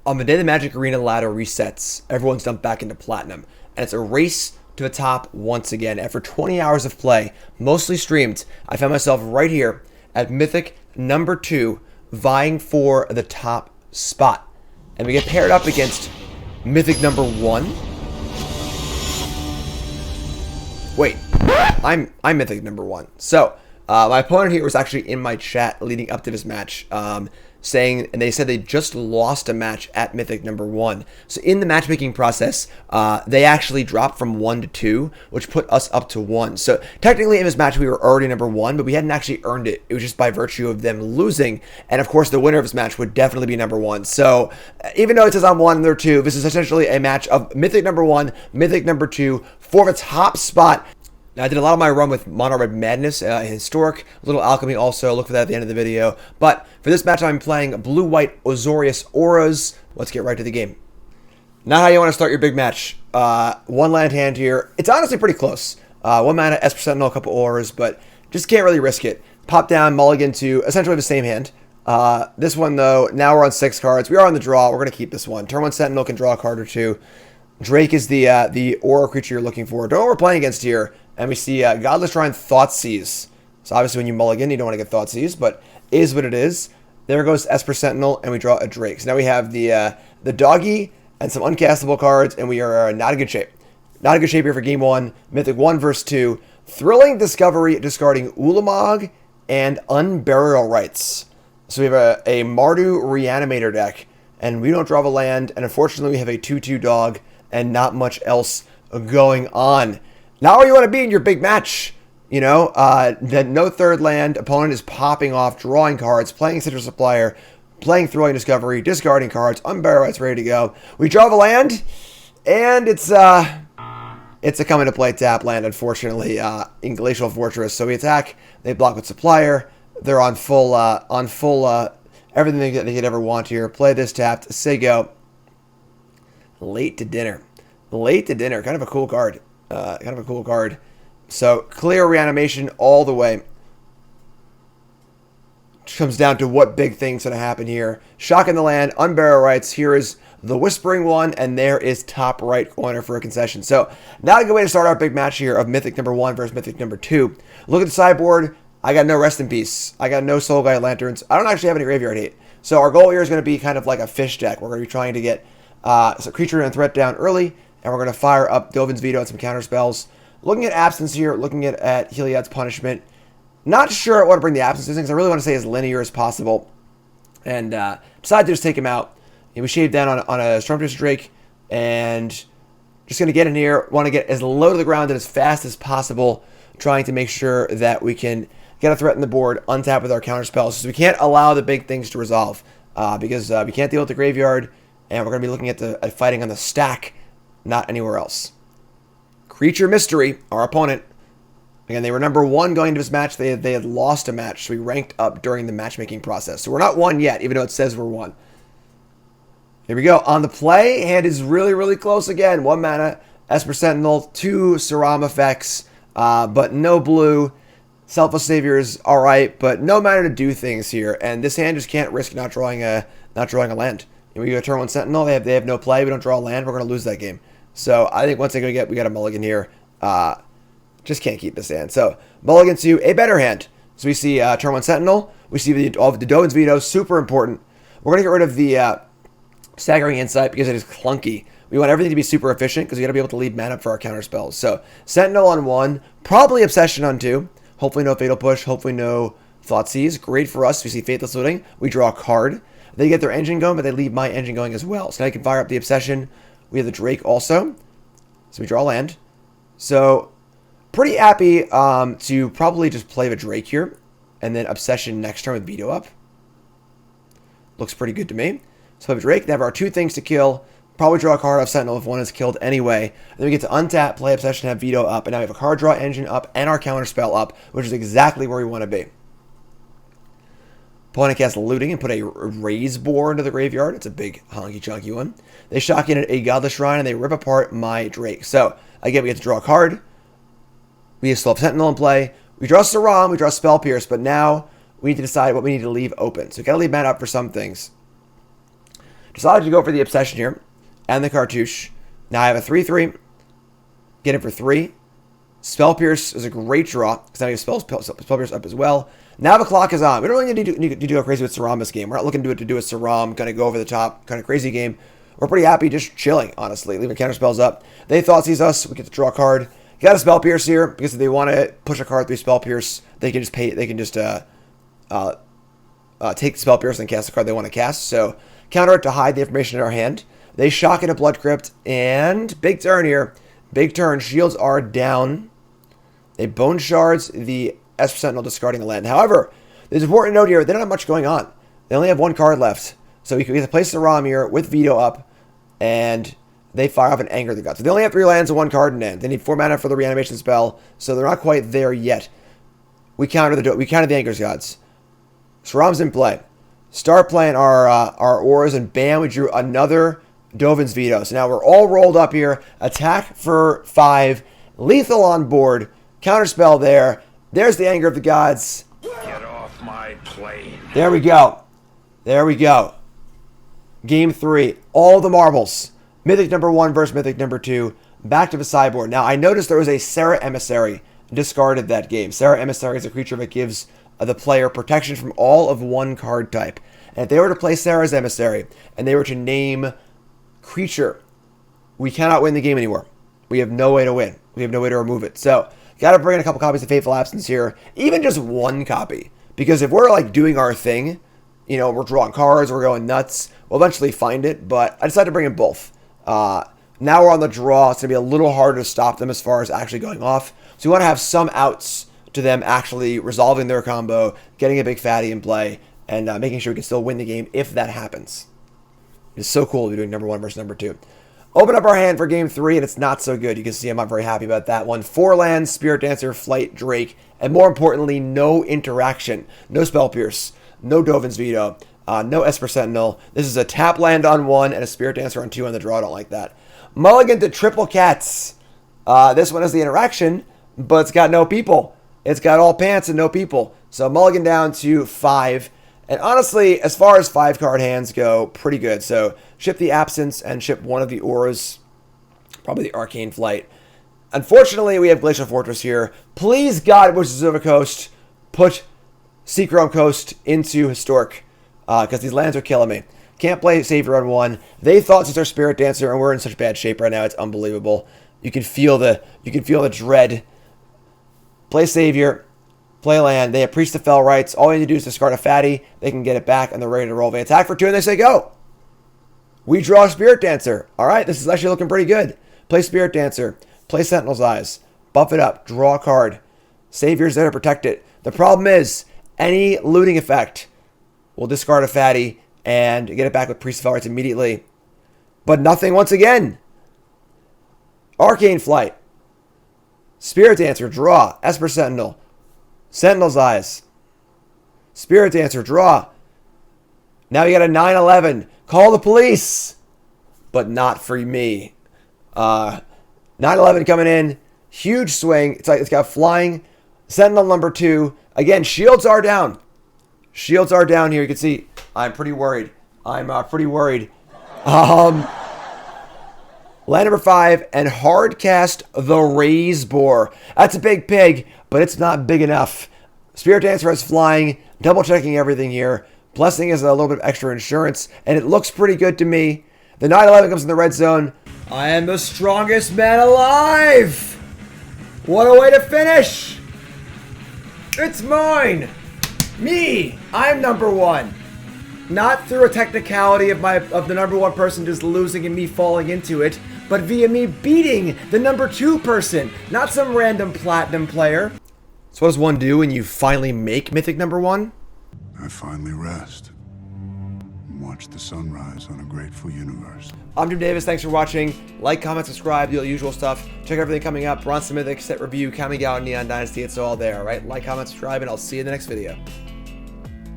On the day the Magic Arena ladder resets, everyone's dumped back into Platinum, and it's a race to the top once again. After 20 hours of play, mostly streamed, I found myself right here at Mythic number 2, vying for the top spot. And we get paired up against Mythic number 1. Wait, I'm Mythic number 1. So, my opponent here was actually in my chat leading up to this match, saying, and they said they just lost a match at Mythic number 1. So in the matchmaking process, they actually dropped from 1 to 2, which put us up to 1. So technically in this match, we were already number 1, but we hadn't actually earned it. It was just by virtue of them losing. And of course, the winner of this match would definitely be number 1. So even though it says I'm 1 and they're 2, this is essentially a match of Mythic number 1, Mythic number 2 for the top spot. Now, I did a lot of my run with Mono Red Madness, Historic, Little Alchemy also. Look for that at the end of the video. But for this match, I'm playing Blue-White Azorius Auras. Let's get right to the game. Not how you want to start your big match. One land hand here. It's honestly pretty close. 1 mana, Esper Sentinel, a couple auras, but just can't really risk it. Pop down, mulligan to essentially the same hand. This one, though, now we're on 6 cards. We are on the draw. We're going to keep this one. Turn 1 Sentinel can draw a card or 2. Drake is the aura creature you're looking for. Don't know what we're playing against here. And we see Godless Shrine Thoughtseize. So obviously when you mulligan, you don't want to get Thoughtseize, but is what it is. There goes Esper Sentinel, and we draw a Drake. So now we have the doggy and some uncastable cards, and we are not in good shape. Not in good shape here for game 1. Mythic 1 versus 2. Thrilling Discovery, discarding Ulamog and Unburial Rites. So we have a Mardu Reanimator deck, and we don't draw a land, and unfortunately we have a 2/2 dog, and not much else going on. Not where you want to be in your big match. You know, no third land. Opponent is popping off, drawing cards, playing Citrus Supplier, playing Thrilling Discovery, discarding cards, Unburial Rites ready to go. We draw the land, and it's a coming to play tap land, unfortunately, in Glacial Fortress. So we attack, they block with Supplier. They're on full, everything they could ever want here. Play this tapped, say go. Late to dinner. Late to dinner, kind of a cool card. So clear reanimation all the way. Comes down to what big thing's going to happen here. Shock in the land, Unburial Rites. Here is the Whispering one, and there is top right corner for a concession. So now a good way to start our big match here of Mythic number 1 versus Mythic number 2. Look at the sideboard. I got no Rest in Peace. I got no Soul Guide Lanterns. I don't actually have any Graveyard Hate. So our goal here is going to be kind of like a fish deck. We're going to be trying to get so creature and threat down early, and we're going to fire up Dovin's Veto and some counter spells. Looking at Absence here, looking at Heliod's Punishment. Not sure I want to bring the Absences in because I really want to stay as linear as possible. And decided to just take him out. And we shaved down on a Stormtroost Drake, and just going to get in here. Want to get as low to the ground and as fast as possible, trying to make sure that we can get a threat in the board, untap with our counter spells. So we can't allow the big things to resolve because we can't deal with the graveyard, and we're going to be looking at fighting on the stack, not anywhere else. Creature Mystery, our opponent. Again, they were number 1 going into this match. They had lost a match, so we ranked up during the matchmaking process. So we're not 1 yet, even though it says we're 1. Here we go. On the play, hand is really, really close again. 1 mana, Esper Sentinel, 2 Saram effects, but no blue. Selfless Savior is all right, but no mana to do things here. And this hand just can't risk not drawing a land. And we go turn 1 Sentinel. They have no play. We don't draw a land. We're going to lose that game. So I think once they we got a mulligan here. Just can't keep this hand. So mulligan to a better hand. So we see turn 1 Sentinel. We see the Dovin's Veto, super important. We're going to get rid of the Staggering Insight because it is clunky. We want everything to be super efficient because we got to be able to leave mana for our counter spells. So Sentinel on 1, probably Obsession on 2. Hopefully no Fatal Push. Hopefully no Thoughtseize. Great for us. We see Faithless Looting. We draw a card. They get their engine going, but they leave my engine going as well. So now I can fire up the Obsession. We have the Drake also. So we draw land. So pretty happy to probably just play the Drake here. And then Obsession next turn with Veto up. Looks pretty good to me. So we have Drake. They have our 2 things to kill. Probably draw a card off Sentinel if one is killed anyway. And then we get to untap, play Obsession, have Veto up. And now we have a card draw engine up and our counter spell up, which is exactly where we want to be. Opponent casts Looting and put a Raise Boar into the graveyard. It's a big honky chunky one. They shock in a Godless Shrine and they rip apart my Drake. So again, we get to draw a card. We still have Sentinel in play. We draw Saram, we draw Spell Pierce, but now we need to decide what we need to leave open. So we gotta leave mana up for some things. Decided to go for the Obsession here and the Cartouche. Now I have a 3/3. Get it for 3. Spell Pierce is a great draw because now you Spell Pierce up as well. Now the clock is on. We don't really need to go crazy with Saram this game. We're not looking to do a Saram, kind of go over the top, kind of crazy game. We're pretty happy just chilling, honestly, leaving counter spells up. They thought sees us. We get to draw a card. You got a Spell Pierce here because if they want to push a card through Spell Pierce, they can just pay. They can just take the Spell Pierce and cast the card they want to cast. So counter it to hide the information in our hand. They shock into Blood Crypt and big turn here. Big turn. Shields are down. They Bone Shards the Esper Sentinel, discarding a land. However, there's an important note here. They don't have much going on. They only have 1 card left. So we can either place the Ram here with Veto up, and they fire off an Anger the Gods. So they only have 3 lands and 1 card in hand. They need 4 mana for the reanimation spell, so they're not quite there yet. We counter the Anger Gods. So Ram's in play. Start playing our auras, and bam, we drew another Dovin's Veto. So now we're all rolled up here. Attack for 5. Lethal on board. Counterspell there. There's the Anger of the Gods. Get off my plane. There we go. There we go. Game 3. All the marbles. Mythic number 1 versus Mythic number 2. Back to the sideboard. Now, I noticed there was a Serra Emissary discarded that game. Serra Emissary is a creature that gives the player protection from all of 1 card type. And if they were to play Serra's Emissary and they were to name creature, we cannot win the game anymore. We have no way to win. We have no way to remove it. So, got to bring in a couple copies of Fateful Absence here. Even just 1 copy. Because if we're like doing our thing, you know, we're drawing cards, we're going nuts, we'll eventually find it. But I decided to bring in both. Now we're on the draw. It's going to be a little harder to stop them as far as actually going off. So we want to have some outs to them actually resolving their combo, getting a big fatty in play, and making sure we can still win the game if that happens. It's so cool to be doing number 1 versus number 2. Open up our hand for game 3, and it's not so good. You can see I'm not very happy about that one. 4 lands, Spirit Dancer, Flight, Drake, and more importantly, no interaction. No Spell Pierce, no Dovin's Veto, no Esper Sentinel. This is a tap land on 1 and a Spirit Dancer on 2 on the draw. I don't like that. Mulligan to Triple Cats. This one has the interaction, but it's got no people. It's got all pants and no people. So mulligan down to 5. And honestly, as far as 5-card hands go, pretty good. So ship the Absence and ship one of the auras, probably the Arcane Flight. Unfortunately, we have Glacial Fortress here. Please, God, Wizards of the Coast, put Seachrome Coast into Historic, because these lands are killing me. Can't play Savior on 1. They thought since our Spirit Dancer, and we're in such bad shape right now, it's unbelievable. You can feel the dread. Play Savior. Play land. They have Priest of Fell Rights. All you need to do is discard a fatty. They can get it back, and they're ready to roll. They attack for 2, and they say go. We draw Spirit Dancer. All right, this is actually looking pretty good. Play Spirit Dancer. Play Sentinel's Eyes. Buff it up. Draw a card. Savior's there to protect it. The problem is, any looting effect will discard a fatty and get it back with Priest of Fell Rights immediately. But nothing once again. Arcane Flight. Spirit Dancer. Draw. Esper Sentinel. Sentinel's Eyes. Spirit Dancer, draw. Now you got a 9/11. Call the police. But not for me. 9/11 coming in. Huge swing. It's got flying. Sentinel number 2. Again, shields are down. Shields are down here. You can see I'm pretty worried. I'm pretty worried. Land number 5 and hard cast the Raise Boar. That's a big pig, but it's not big enough. Spirit Dancer has flying, double checking everything here. Blessing is a little bit of extra insurance, and it looks pretty good to me. The 9/11 comes in the red zone. I am the strongest man alive. What a way to finish. It's mine. Me. I'm number 1. Not through a technicality of the number 1 person just losing and me falling into it, but via me beating the number 2 person, not some random platinum player. So what does one do when you finally make Mythic number 1? I finally rest and watch the sunrise on a grateful universe. I'm Jim Davis. Thanks for watching. Like, comment, subscribe, do all the usual stuff. Check everything coming up. Bronze to Mythic, set review, Kamigawa, Neon Dynasty. It's all there, all right? Like, comment, subscribe, and I'll see you in the next video.